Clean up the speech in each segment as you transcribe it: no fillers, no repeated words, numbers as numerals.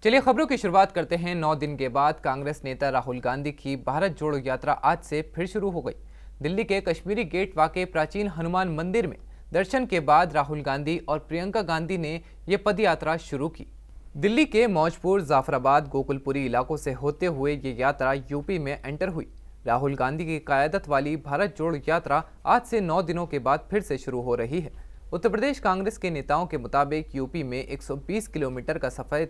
चलिए खबरों की शुरुआत करते हैं। 9 दिन के बाद कांग्रेस नेता राहुल गांधी की भारत जोड़ो यात्रा आज से फिर शुरू हो गई। दिल्ली के कश्मीरी गेट वाक़े प्राचीन हनुमान मंदिर में दर्शन के बाद राहुल गांधी और प्रियंका गांधी ने ये पद यात्रा शुरू की। दिल्ली के मौजपुर, जाफराबाद, गोकुलपुरी इलाकों से होते हुए ये यात्रा यूपी में एंटर हुई। राहुल गांधी की क़यादत वाली भारत जोड़ो यात्रा आज से 9 दिनों के बाद फिर से शुरू हो रही है। उत्तर प्रदेश कांग्रेस के नेताओं के मुताबिक यूपी में 120 किलोमीटर का सफर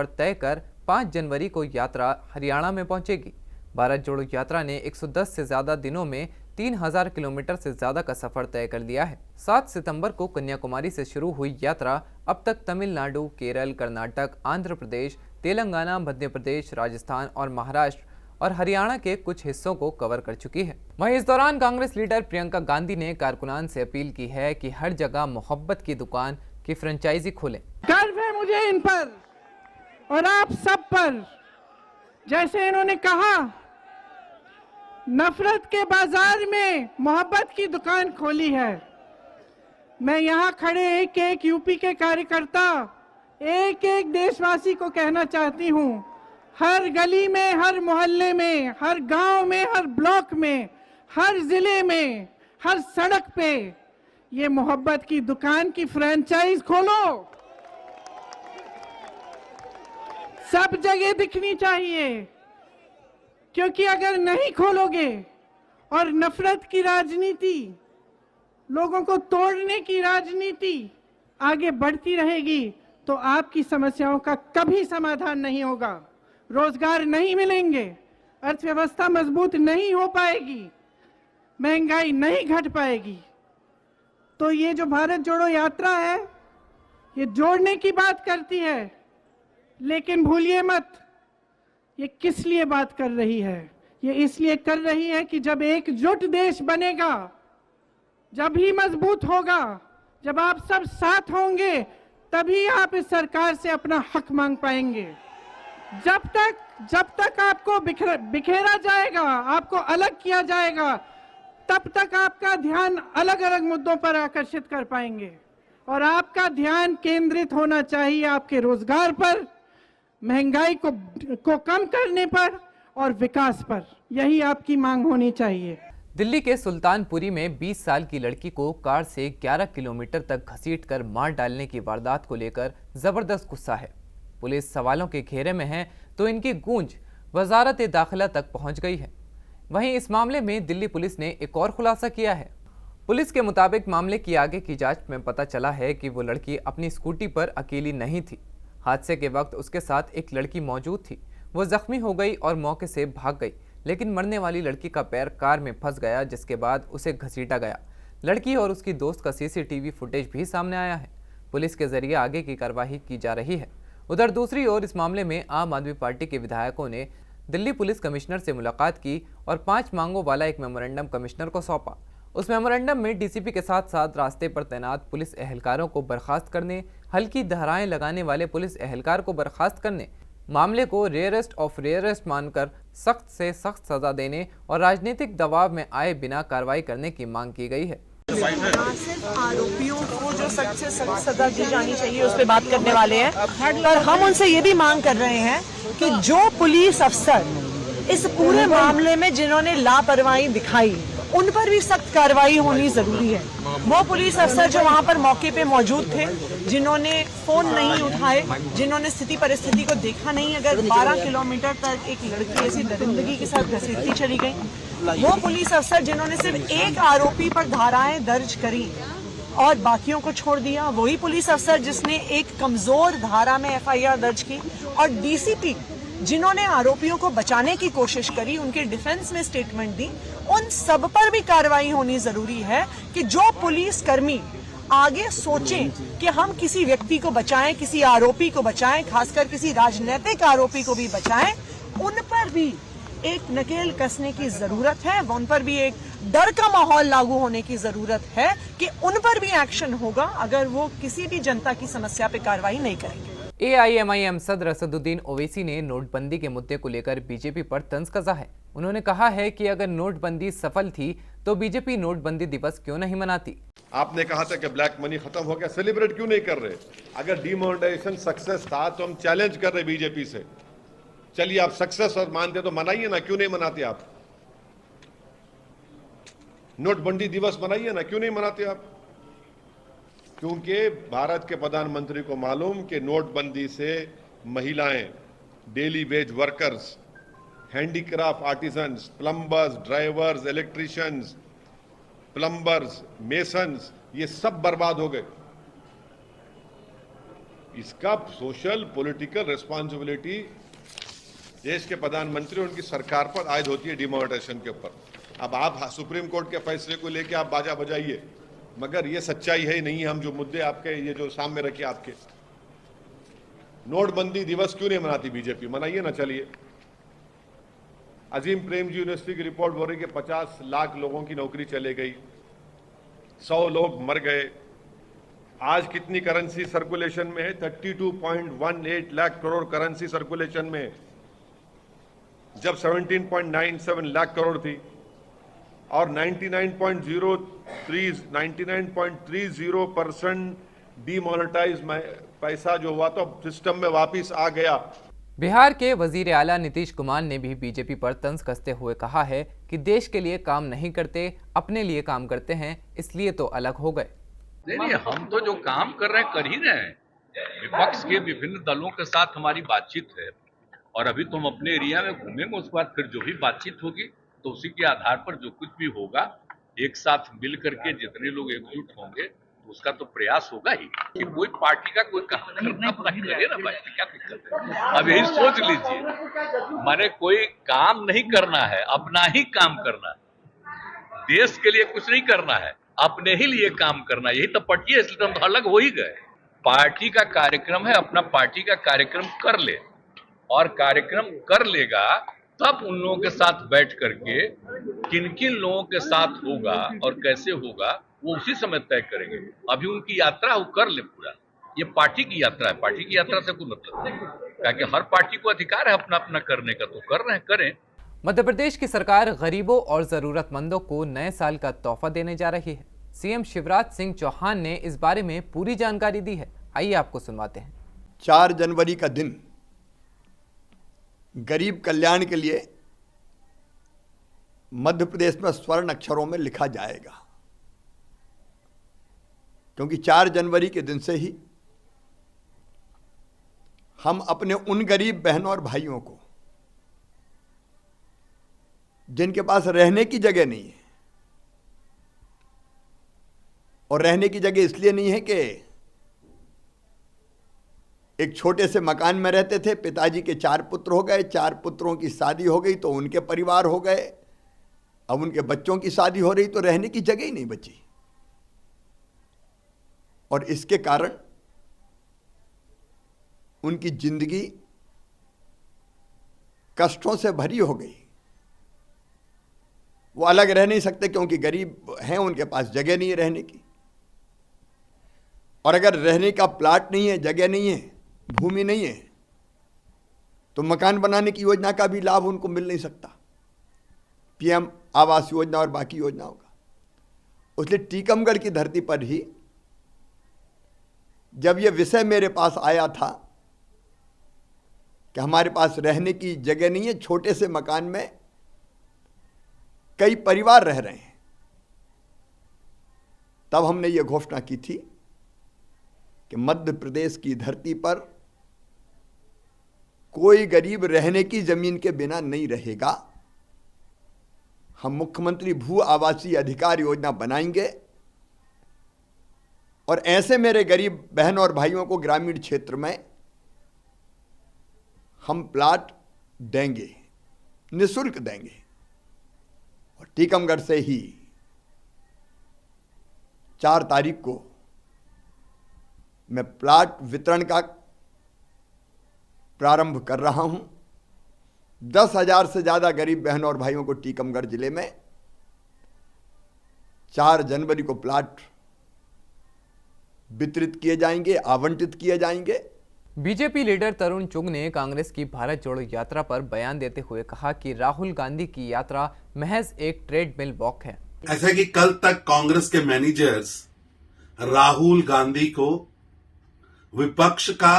तय कर 5 जनवरी को यात्रा हरियाणा में पहुंचेगी। भारत जोड़ो यात्रा ने 110 से ज़्यादा दिनों में 3000 किलोमीटर से ज़्यादा का सफर तय कर लिया है। 7 सितंबर को कन्याकुमारी से शुरू हुई यात्रा अब तक तमिलनाडु, केरल, कर्नाटक, आंध्र प्रदेश, तेलंगाना, मध्य प्रदेश, राजस्थान और महाराष्ट्र और हरियाणा के कुछ हिस्सों को कवर कर चुकी है। वहीं इस दौरान कांग्रेस लीडर प्रियंका गांधी ने कारकुनान से अपील की है कि हर जगह मोहब्बत की दुकान की फ्रेंचाइजी खोलें। गर्व है मुझे इन पर और आप सब पर। जैसे इन्होंने कहा, नफरत के बाजार में मोहब्बत की दुकान खोली है। मैं यहाँ खड़े एक एक यूपी के कार्यकर्ता, एक एक देशवासी को कहना चाहती हूँ, हर गली में, हर मोहल्ले में, हर गांव में, हर ब्लॉक में, हर जिले में, हर सड़क पे ये मोहब्बत की दुकान की फ्रेंचाइज खोलो। सब जगह दिखनी चाहिए, क्योंकि अगर नहीं खोलोगे और नफरत की राजनीति, लोगों को तोड़ने की राजनीति आगे बढ़ती रहेगी तो आपकी समस्याओं का कभी समाधान नहीं होगा। रोजगार नहीं मिलेंगे, अर्थव्यवस्था मजबूत नहीं हो पाएगी, महंगाई नहीं घट पाएगी। तो ये जो भारत जोड़ो यात्रा है, ये जोड़ने की बात करती है, लेकिन भूलिए मत ये किस लिए बात कर रही है। ये इसलिए कर रही है कि जब एकजुट देश बनेगा, जब ही मजबूत होगा, जब आप सब साथ होंगे, तभी आप इस सरकार से अपना हक मांग पाएंगे। जब तक आपको बिखेरा जाएगा, आपको अलग किया जाएगा, तब तक आपका ध्यान अलग अलग मुद्दों पर आकर्षित कर पाएंगे। और आपका ध्यान केंद्रित होना चाहिए आपके रोजगार पर, महंगाई को कम करने पर और विकास पर। यही आपकी मांग होनी चाहिए। दिल्ली के सुल्तानपुरी में 20 साल की लड़की को कार से 11 किलोमीटर तक घसीटकर मार डालने की वारदात को लेकर जबरदस्त गुस्सा है। पुलिस सवालों के घेरे में है तो इनकी गूंज वजारत दाखिला तक पहुंच गई है। वहीं इस मामले में दिल्ली पुलिस ने एक और खुलासा किया है। पुलिस के मुताबिक मामले की आगे की जांच में पता चला है कि वो लड़की अपनी स्कूटी पर अकेली नहीं थी। हादसे के वक्त उसके साथ एक लड़की मौजूद थी। वो जख्मी हो गई और मौके से भाग गई, लेकिन मरने वाली लड़की का पैर कार में फंस गया, जिसके बाद उसे घसीटा गया। लड़की और उसकी दोस्त का सीसीटीवी फुटेज भी सामने आया है। पुलिस के जरिए आगे की कार्रवाई की जा रही है। उधर दूसरी ओर इस मामले में आम आदमी पार्टी के विधायकों ने दिल्ली पुलिस कमिश्नर से मुलाकात की और 5 मांगों वाला एक मेमोरेंडम कमिश्नर को सौंपा। उस मेमोरेंडम में डीसीपी के साथ साथ रास्ते पर तैनात पुलिस एहलकारों को बर्खास्त करने, हल्की धाराएं लगाने वाले पुलिस एहलकार को बर्खास्त करने, मामले को रेयरेस्ट ऑफ रेयरेस्ट मानकर सख्त से सख्त सजा देने और राजनीतिक दबाव में आए बिना कार्रवाई करने की मांग की गई है। सिर्फ आरोपियों को जो सख्त से सख्त सजा दी जानी चाहिए उस पर बात करने वाले हैं, पर हम उनसे ये भी मांग कर रहे हैं कि जो पुलिस अफसर इस पूरे मामले में जिन्होंने लापरवाही दिखाई, उन पर भी सख्त कार्रवाई होनी जरूरी है। वो पुलिस अफसर जो वहाँ पर मौके पे मौजूद थे, जिन्होंने फोन नहीं उठाए, जिन्होंने स्थिति परिस्थिति को देखा नहीं, अगर 12 किलोमीटर तक एक लड़की ऐसी दरिंदगी के साथ घसीटती चली गई, वो पुलिस अफसर जिन्होंने सिर्फ एक आरोपी पर धाराएं दर्ज करी और बाकियों को छोड़ दिया, वही पुलिस अफसर जिसने एक कमजोर धारा में एफआईआर दर्ज की, और डीसीपी जिन्होंने आरोपियों को बचाने की कोशिश करी, उनके डिफेंस में स्टेटमेंट दी, उन सब पर भी कार्रवाई होनी जरूरी है कि जो पुलिस कर्मी आगे सोचें कि हम किसी व्यक्ति को बचाएं, किसी आरोपी को बचाएं, खासकर किसी राजनीतिक आरोपी को भी बचाएं, उन पर भी एक नकेल कसने की जरूरत है। उन पर भी एक डर का माहौल लागू होने की जरूरत है कि उन पर भी एक्शन होगा अगर वो किसी भी जनता की समस्या पे कार्रवाई नहीं करेंगे। एआईएमआईएम सदर असदुद्दीन ओवैसी ने नोटबंदी के मुद्दे को लेकर बीजेपी पर तंज कसा है। उन्होंने कहा है कि अगर नोटबंदी सफल थी तो बीजेपी नोटबंदी दिवस क्यों नहीं मनाती। आपने कहा था कि ब्लैक मनी खत्म हो गया, सेलिब्रेट क्यों नहीं कर रहे? अगर डिमोनेटाइजेशन सक्सेस था तो हम चैलेंज कर रहे बीजेपी से, चलिए आप सक्सेस और मानते तो मनाइए ना, क्यों नहीं मनाते आप? नोटबंदी दिवस मनाइए ना, क्यों नहीं मनाते आप? क्योंकि भारत के प्रधानमंत्री को मालूम कि नोटबंदी से महिलाएं, daily veg workers, handicraft artisans, plumbers, drivers, electricians, plumbers, masons, ये सब बर्बाद हो गए। इसका सोशल पॉलिटिकल रिस्पांसिबिलिटी देश के प्रधानमंत्री और उनकी सरकार पर आयद होती है डिमोनेटाइजेशन के ऊपर। अब आप सुप्रीम कोर्ट के फैसले को लेकर आप बाजा बजाइए, मगर ये सच्चाई है ही नहीं। हम जो मुद्दे आपके ये जो सामने रखे आपके, नोटबंदी दिवस क्यों नहीं मनाती बीजेपी? मनाइए ना, चलिए। अजीम प्रेमजी यूनिवर्सिटी की रिपोर्ट बोल रही है कि 50 लाख लोगों की नौकरी चले गई, 100 लोग मर गए। आज कितनी करेंसी सर्कुलेशन में है? 32.18 लाख करोड़ करेंसी सर्कुलेशन में है, जब 17.97 लाख करोड़ थी। और 99.30% डीमोनेटाइज पैसा जो हुआ तो सिस्टम में वापस आ गया। बिहार के वजीर आला नीतीश कुमार ने भी बीजेपी पर तंज कसते हुए कहा है कि देश के लिए काम नहीं करते, अपने लिए काम करते हैं, इसलिए तो अलग हो गए। नहीं, हम तो जो काम कर रहे हैं कर ही रहे हैं। विपक्ष के विभिन्न दलों के साथ हमारी बातचीत है और अभी तो हम अपने एरिया में घूमेंगे, उसके बाद फिर जो भी बातचीत होगी तो उसी के आधार पर जो कुछ भी होगा, एक साथ मिल करके जितने लोग एकजुट होंगे तो उसका तो प्रयास होगा ही कि कोई पार्टी का कोई काम करना अपना ही करे ना भाई, क्या दिक्कत है? अब यही सोच लीजिए, माने कोई काम नहीं करना है, अपना ही काम करना है, देश के लिए कुछ नहीं करना है, अपने ही लिए काम करना, यही तो पार्टी है। इसलिए हम तो अलग हो ही गए। पार्टी का कार्यक्रम है, अपना पार्टी का कार्यक्रम कर ले, और कार्यक्रम कर लेगा तब उन लोगों के साथ बैठ करके किन किन लोगों के साथ होगा और कैसे होगा वो उसी समय तय करेंगे। अभी उनकी यात्रा वो कर ले पूरा, ये पार्टी की यात्रा है, पार्टी की यात्रा से कोई मतलब नहीं, क्योंकि हर पार्टी को अधिकार है अपना अपना करने का, तो कर रहे हैं, करें। मध्य प्रदेश की सरकार गरीबों और जरूरतमंदों को नए साल का तोहफा देने जा रही है। सीएम शिवराज सिंह चौहान ने इस बारे में पूरी जानकारी दी है, आइए आपको सुनवाते हैं। 4 जनवरी का दिन गरीब कल्याण के लिए मध्य प्रदेश में स्वर्ण अक्षरों में लिखा जाएगा, क्योंकि 4 जनवरी के दिन से ही हम अपने उन गरीब बहनों और भाइयों को जिनके पास रहने की जगह नहीं है, और रहने की जगह इसलिए नहीं है कि एक छोटे से मकान में रहते थे, पिताजी के 4 पुत्र हो गए, 4 पुत्रों की शादी हो गई तो उनके परिवार हो गए, अब उनके बच्चों की शादी हो रही तो रहने की जगह ही नहीं बची, और इसके कारण उनकी जिंदगी कष्टों से भरी हो गई। वो अलग रह नहीं सकते क्योंकि गरीब हैं, उनके पास जगह नहीं है रहने की, और अगर रहने का प्लाट नहीं है, जगह नहीं है, भूमि नहीं है, तो मकान बनाने की योजना का भी लाभ उनको मिल नहीं सकता, पीएम आवास योजना और बाकी योजनाओं का। इसलिए टीकमगढ़ की धरती पर ही जब यह विषय मेरे पास आया था कि हमारे पास रहने की जगह नहीं है, छोटे से मकान में कई परिवार रह रहे हैं, तब हमने ये घोषणा की थी कि मध्य प्रदेश की धरती पर कोई गरीब रहने की जमीन के बिना नहीं रहेगा। हम मुख्यमंत्री भू आवासीय अधिकार योजना बनाएंगे और ऐसे मेरे गरीब बहन और भाइयों को ग्रामीण क्षेत्र में हम प्लाट देंगे, निःशुल्क देंगे। और टीकमगढ़ से ही 4 तारीख को मैं प्लाट वितरण का प्रारंभ कर रहा हूं। 10,000 से ज़्यादा गरीब बहनों और भाइयों को टीकमगढ़ जिले में 4 जनवरी को प्लाट वितरित किए जाएंगे, आवंटित किए जाएंगे। बीजेपी लीडर तरुण चुग ने कांग्रेस की भारत जोड़ो यात्रा पर बयान देते हुए कहा कि राहुल गांधी की यात्रा महज एक ट्रेडमिल वॉक है। ऐसा कि कल तक कांग्रेस के मैनेजर्स राहुल गांधी को विपक्ष का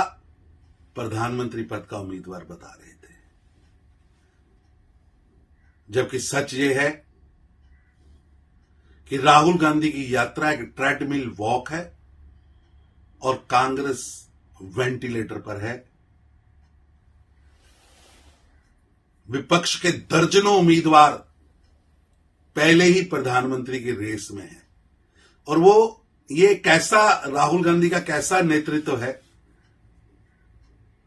प्रधानमंत्री पद का उम्मीदवार बता रहे थे, जबकि सच ये है कि राहुल गांधी की यात्रा एक ट्रेडमिल वॉक है और कांग्रेस वेंटिलेटर पर है। विपक्ष के दर्जनों उम्मीदवार पहले ही प्रधानमंत्री की रेस में है और वो ये कैसा राहुल गांधी का कैसा नेतृत्व है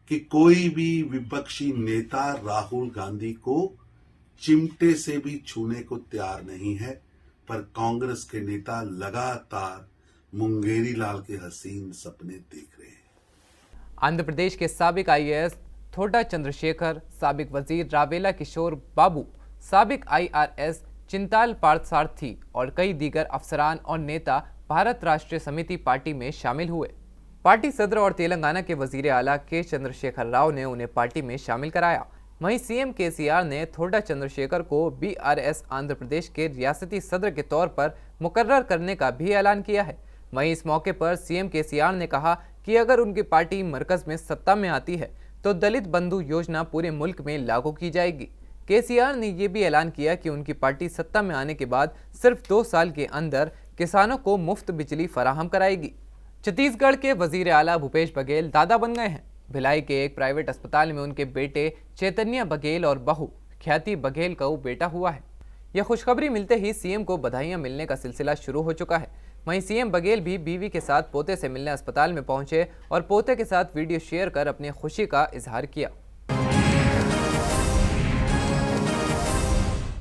कि कोई भी विपक्षी नेता राहुल गांधी को चिमटे से भी छूने को तैयार नहीं है, पर कांग्रेस के नेता लगातार मुंगेरी लाल के हसीन सपने देख रहे हैं। आंध्र प्रदेश के साबिक आईएएस थोड़ा चंद्रशेखर, साबिक वजीर रावेला किशोर बाबू, साबिक आईआरएस चिंताल पार्थसारथी और कई दीगर अफसरान और नेता भारत राष्ट्रीय समिति पार्टी में शामिल हुए। पार्टी सदर और तेलंगाना के वजीर आला के चंद्रशेखर राव ने उन्हें पार्टी में शामिल कराया। वहीं सीएम केसीआर ने थोड़ा चंद्रशेखर को बीआरएस आंध्र प्रदेश के रियासती सदर के तौर पर मुकर्रर करने का भी ऐलान किया है। वहीं इस मौके पर सीएम केसीआर ने कहा कि अगर उनकी पार्टी मरकज में सत्ता में आती है तो दलित बंधु योजना पूरे मुल्क में लागू की जाएगी। केसीआर ने यह भी ऐलान किया कि उनकी पार्टी सत्ता में आने के बाद सिर्फ 2 साल के अंदर किसानों को मुफ्त बिजली फराहम कराएगी। छत्तीसगढ़ के वजीर आला भूपेश बघेल दादा बन गए हैं। भिलाई के एक प्राइवेट अस्पताल में उनके बेटे चैतन्य बघेल और बहू ख्याति बघेल का बेटा हुआ है। यह खुशखबरी मिलते ही सीएम को बधाइयां मिलने का सिलसिला शुरू हो चुका है। वहीं सीएम बघेल भी बीवी के साथ पोते से मिलने अस्पताल में पहुंचे और पोते के साथ वीडियो शेयर कर अपनी खुशी का इजहार किया।